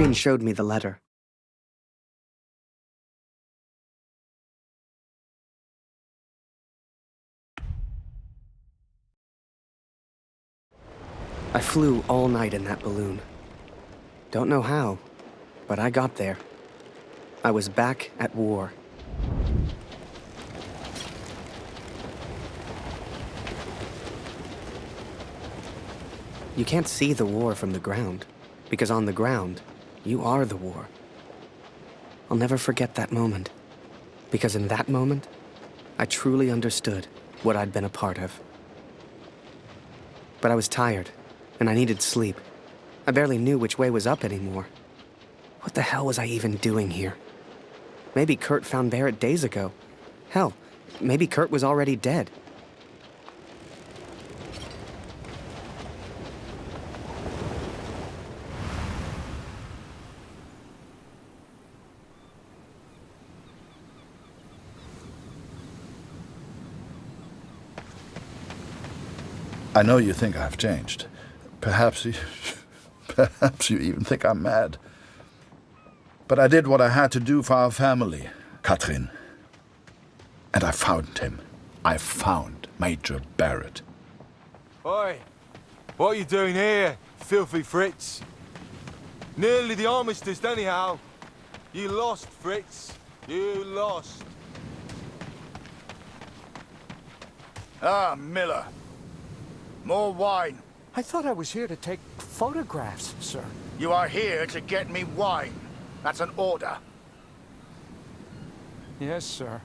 screen showed me the letter. I flew all night in that balloon. Don't know how, but I got there. I was back at war. You can't see the war from the ground, because on the ground, you are the war. I'll never forget that moment, because in that moment, I truly understood what I'd been a part of. But I was tired, and I needed sleep. I barely knew which way was up anymore. What the hell was I even doing here? Maybe Kurt found Barrett days ago. Hell, maybe Kurt was already dead. I know you think I've changed. Perhaps you even think I'm mad. But I did what I had to do for our family, Katrin. And I found him. I found Major Barrett. Oi! What are you doing here, filthy Fritz? Nearly the armistice, anyhow. You lost, Fritz. You lost. Ah, Miller. More wine. I thought I was here to take photographs, sir. You are here to get me wine. That's an order. Yes, sir.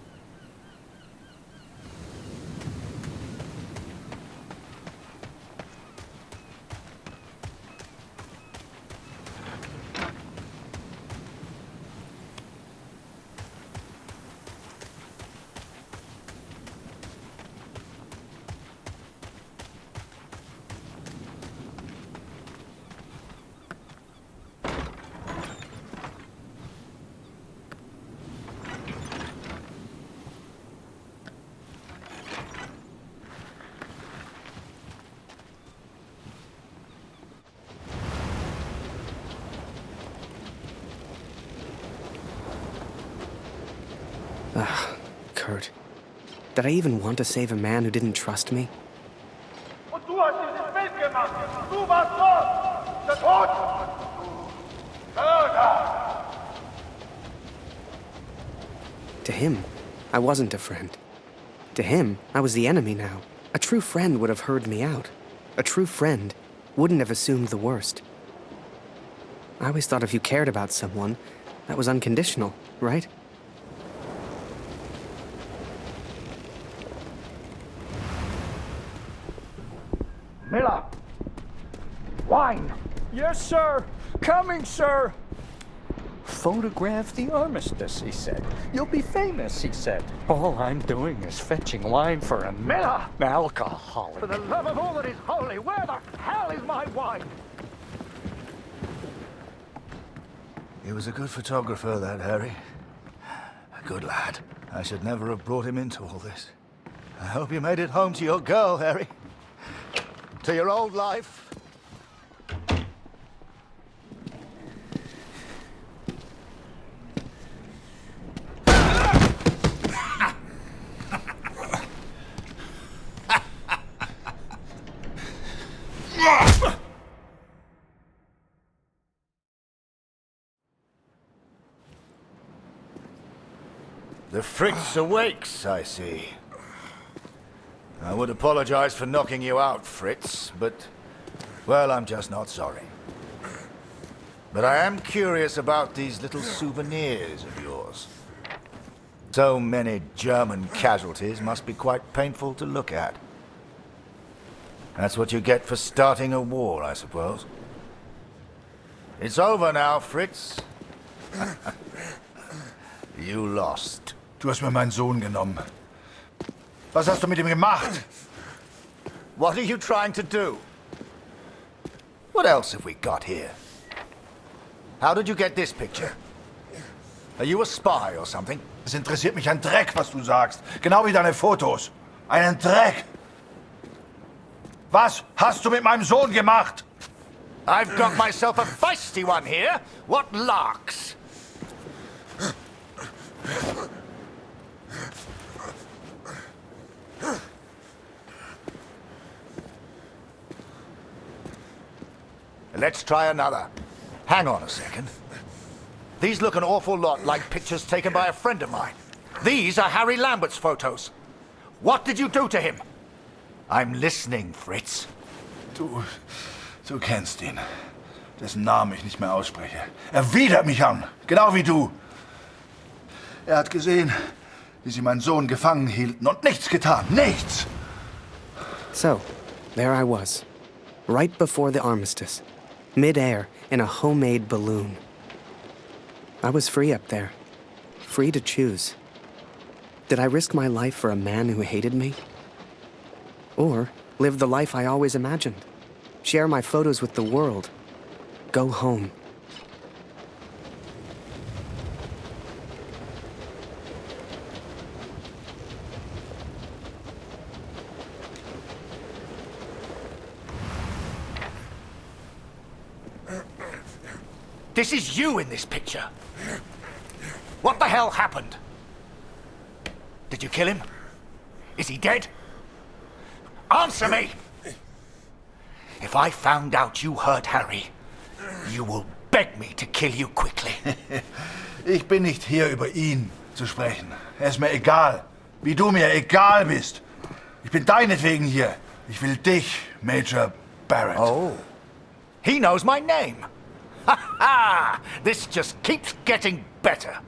Kurt. Did I even want to save a man who didn't trust me? Und du hast dieses Bild gemacht! Du warst dort! Der Tod! Mörder! To him, I wasn't a friend. To him, I was the enemy now. A true friend would have heard me out. A true friend wouldn't have assumed the worst. I always thought if you cared about someone, that was unconditional, right? Miller! Wine! Yes, sir. Coming, sir. Photograph the armistice, he said. You'll be famous, he said. All I'm doing is fetching wine for an Miller! alcoholic. For the love of all that is holy, where the hell is my wine? He was a good photographer, that Harry. A good lad. I should never have brought him into all this. I hope you made it home to your girl, Harry. To your old life. The Fritz awakes, I see. I would apologize for knocking you out, Fritz, but, well, I'm just not sorry. But I am curious about these little souvenirs of yours. So many German casualties must be quite painful to look at. That's what you get for starting a war, I suppose. It's over now, Fritz. You lost. Du hast mir meinen Sohn genommen. Was hast du mit ihm gemacht? What are you trying to do? What else have we got here? How did you get this picture? Are you a spy or something? Es interessiert mich ein Dreck, was du sagst. Genau wie deine Fotos. Einen Dreck. Was hast du mit meinem Sohn gemacht? I've got myself a feisty one here. What larks? Let's try another. Hang on a second. These look an awful lot like pictures taken by a friend of mine. These are Harry Lambert's photos. What did you do to him? I'm listening, Fritz. Du kennst ihn. Dessen Namen ich nicht mehr ausspreche. Er widert mich an, genau wie du. Er hat gesehen, wie sie meinen Sohn gefangen hielten und nichts getan. Nichts! So, there I was, right before the armistice, mid-air in a homemade balloon. I was free up there, free to choose. Did I risk my life for a man who hated me? Or live the life I always imagined? Share my photos with the world? Go home? This is you in this picture. What the hell happened? Did you kill him? Is he dead? Answer me! If I found out you hurt Harry, you will beg me to kill you quickly. Ich bin nicht hier, über ihn zu sprechen. Er ist mir egal, wie du mir egal bist. Ich bin deinetwegen hier. Ich will dich, Major Barrett. Oh, he knows my name. Ha ha! This just keeps getting better.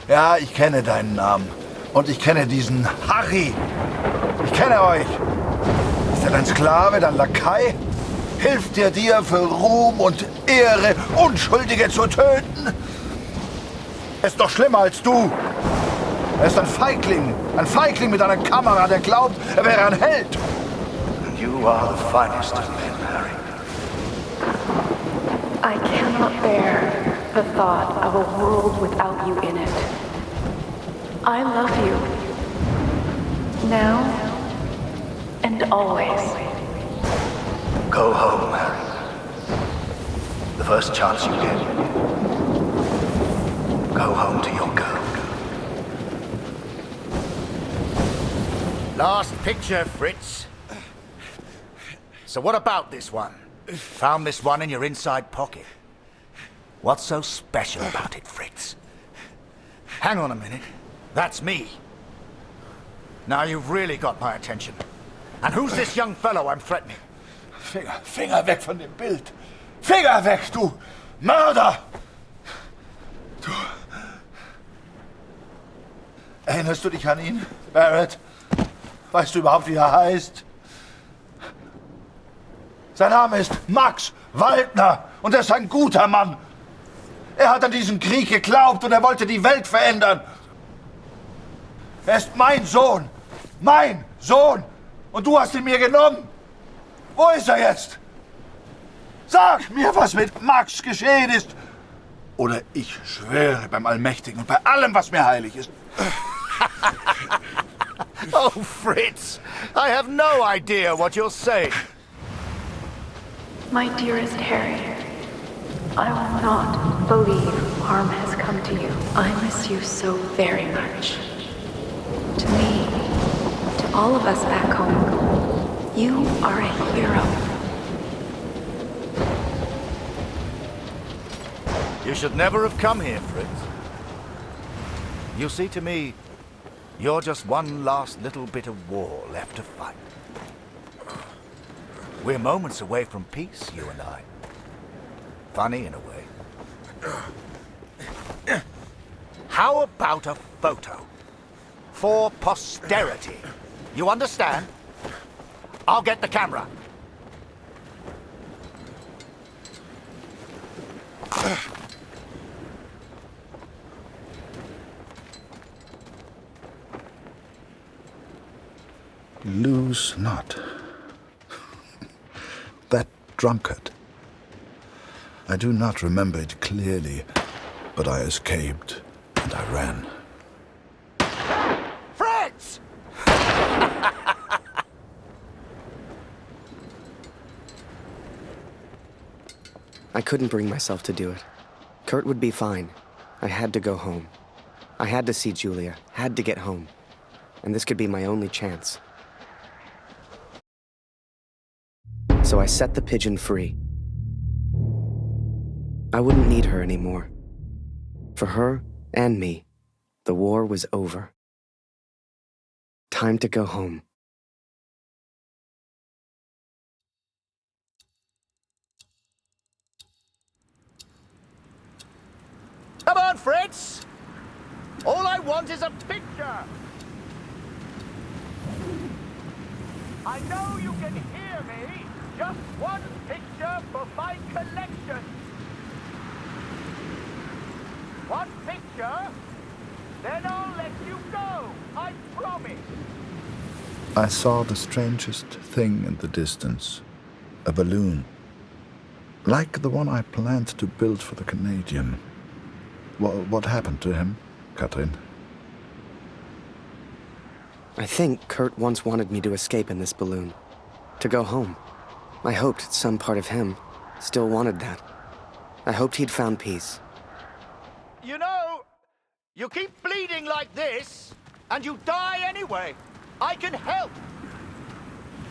Ja, ich kenne deinen Namen. Und ich kenne diesen Harry. Ich kenne euch. Ist er dein Sklave, dein Lakai? Hilft er dir für Ruhm und Ehre, Unschuldige zu töten? Er ist doch schlimmer als du. Er ist ein Feigling mit einer Kamera, der glaubt, er wäre ein Held. You are the finest of men, Harry. I cannot bear the thought of a world without you in it. I love you. Now and always. Go home, Harry. The first chance you get. Go home to your girl. Last picture, Fritz. So what about this one? Found this one in your inside pocket. What's so special about it, Fritz? Hang on a minute. That's me. Now you've really got my attention. And who's this young fellow I'm threatening? Finger weg von dem Bild. Finger weg, du Mörder! Du... Erinnerst du dich an ihn, Barrett? Weißt du überhaupt, wie er heißt? Sein Name ist Max Waldner und er ist ein guter Mann. Er hat an diesen Krieg geglaubt und er wollte die Welt verändern. Er ist mein Sohn. Mein Sohn. Und du hast ihn mir genommen. Wo ist er jetzt? Sag mir, was mit Max geschehen ist. Oder ich schwöre beim Allmächtigen und bei allem, was mir heilig ist. Oh, Fritz, I have no idea what you're saying. My dearest Harry, I will not believe harm has come to you. I miss you so very much. To me, to all of us back home, you are a hero. You should never have come here, Fritz. You see, to me, you're just one last little bit of war left to fight. We're moments away from peace, you and I. Funny in a way. How about a photo? For posterity. You understand? I'll get the camera. Lose not. That drunkard. I do not remember it clearly, but I escaped and I ran. Fritz! I couldn't bring myself to do it. Kurt would be fine. I had to go home. I had to see Julia, had to get home. And this could be my only chance. So I set the pigeon free. I wouldn't need her anymore. For her and me, the war was over. Time to go home. Come on, Fritz! All I want is a picture! I know you can hear me! Just one picture for my collection! One picture, then I'll let you go! I promise! I saw the strangest thing in the distance. A balloon. Like the one I planned to build for the Canadian. What happened to him, Katrin? I think Kurt once wanted me to escape in this balloon. To go home. I hoped some part of him still wanted that. I hoped he'd found peace. You know, you keep bleeding like this, and you die anyway. I can help.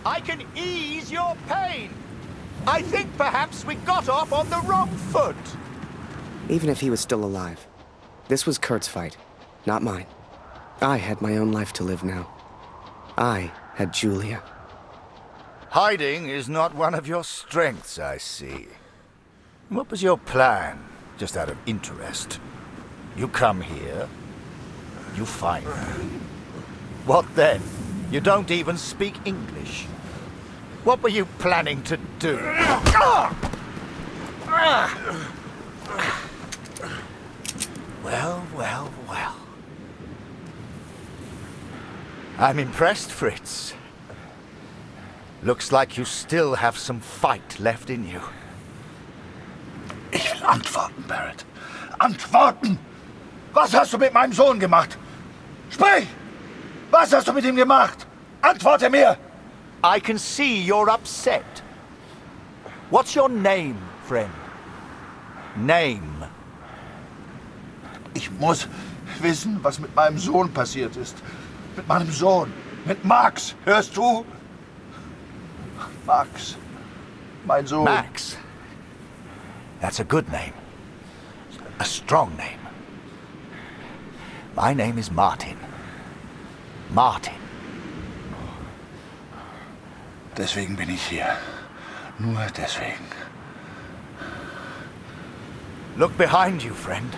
I can ease your pain. I think perhaps we got off on the wrong foot. Even if he was still alive. This was Kurt's fight, not mine. I had my own life to live now. I had Julia. Hiding is not one of your strengths, I see. What was your plan, just out of interest? You come here, you find her. What then? You don't even speak English. What were you planning to do? Well, well, well. I'm impressed, Fritz. Looks like you still have some fight left in you. Ich will antworten, Barrett. Antworten! Was hast du mit meinem Sohn gemacht? Sprich! Was hast du mit ihm gemacht? Antworte mir! I can see you're upset. What's your name, friend? Name. Ich muss wissen, was mit meinem Sohn passiert ist. Mit meinem Sohn. Mit Max. Hörst du? Max. Mein Sohn. Max. That's a good name. A strong name. My name is Martin. Martin. Deswegen bin ich hier. Nur deswegen. Look behind you, friend.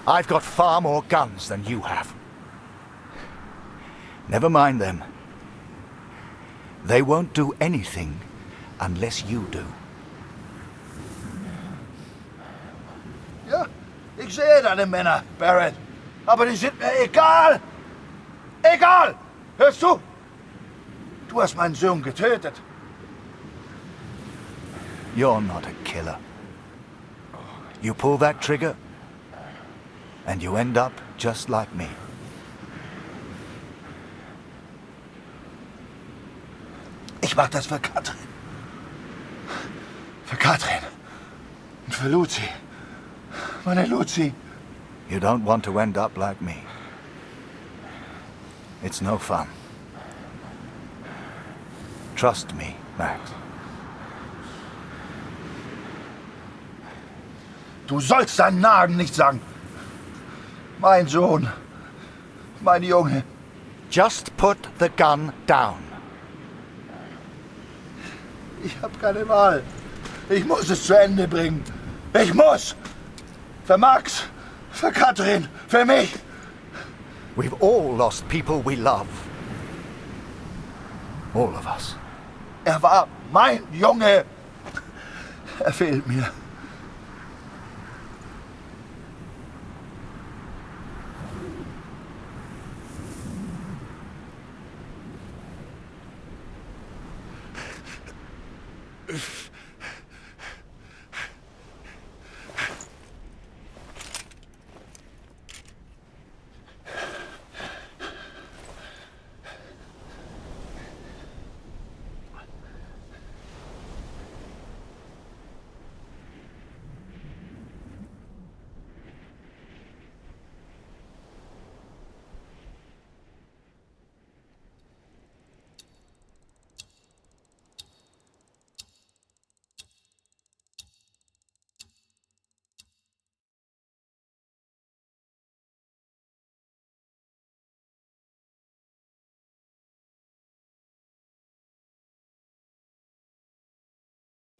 I've got far more guns than you have. Never mind them. They won't do anything unless you do. Ja, ich sehe deine Männer, Barrett. Aber die sind mir egal. Egal! Hörst du? Du hast meinen Sohn getötet. You're not a killer. You pull that trigger, and you end up just like me. Ich mach das für Katrin. Für Katrin. Und für Lucy. Meine Lucy. You don't want to end up like me. It's no fun. Trust me, Max. Du sollst seinen Namen nicht sagen. Mein Sohn. Mein Junge. Just put the gun down. Ich hab keine Wahl. Ich muss es zu Ende bringen. Ich muss. Für Max. Für Katrin. Für mich. We've all lost people we love. All of us. Er war mein Junge. Er fehlt mir.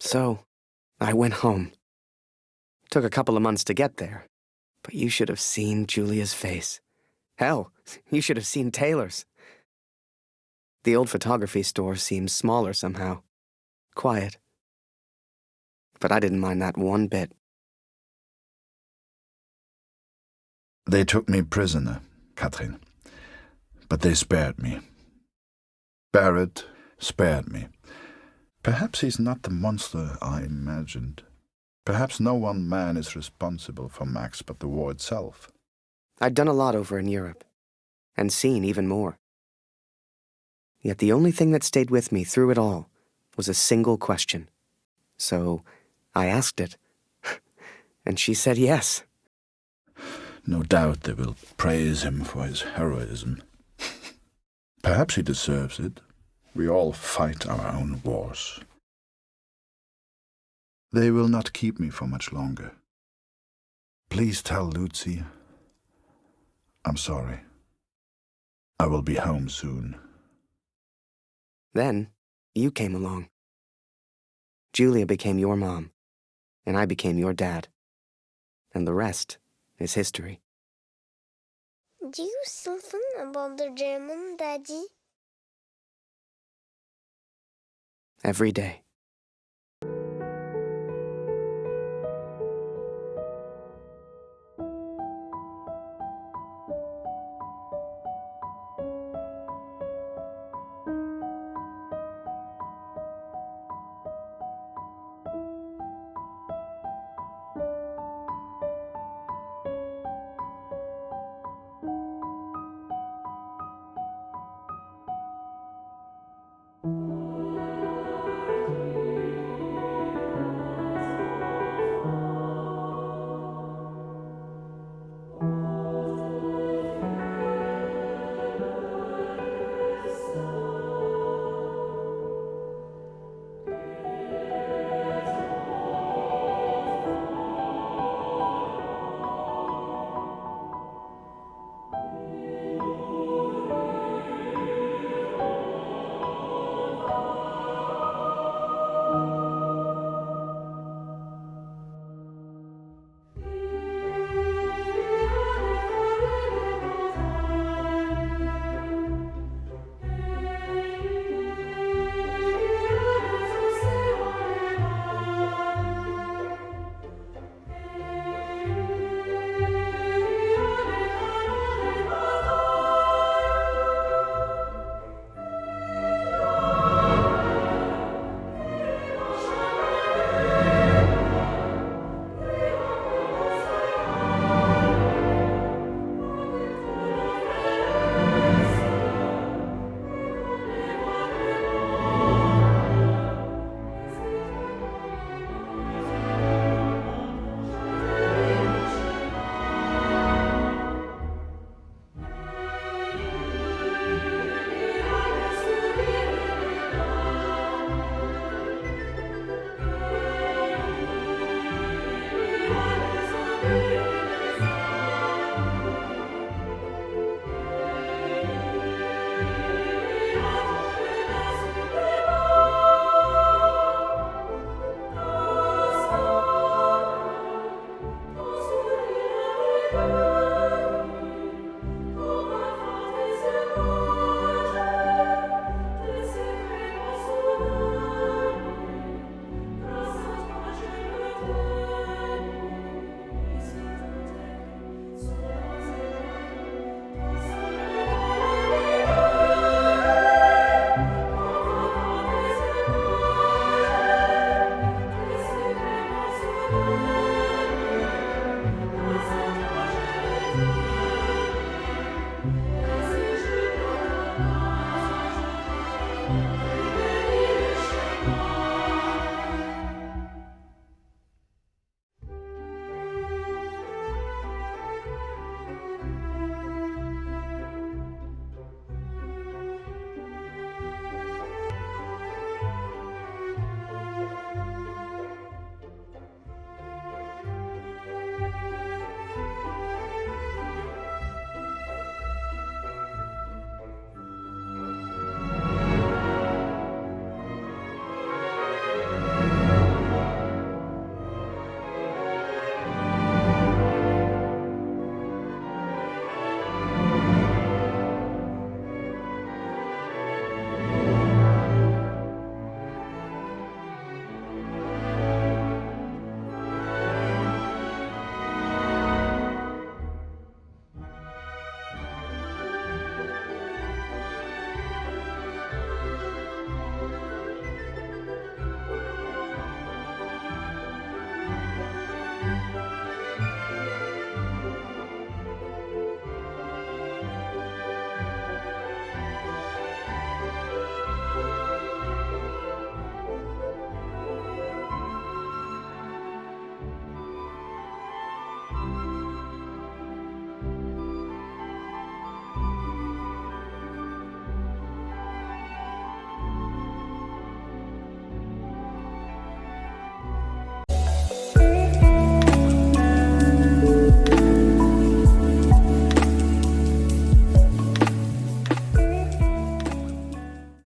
So, I went home. Took a couple of months to get there, but you should have seen Julia's face. Hell, you should have seen Taylor's. The old photography store seemed smaller somehow. Quiet. But I didn't mind that one bit. They took me prisoner, Katrin. But they spared me. Barrett spared me. Perhaps he's not the monster I imagined. Perhaps no one man is responsible for Max but the war itself. I'd done a lot over in Europe, and seen even more. Yet the only thing that stayed with me through it all was a single question. So I asked it, and she said yes. No doubt they will praise him for his heroism. Perhaps he deserves it. We all fight our own wars. They will not keep me for much longer. Please tell Lucy I'm sorry. I will be home soon. Then, you came along. Julia became your mom, and I became your dad. And the rest is history. Do you still think about the German, Daddy? Every day.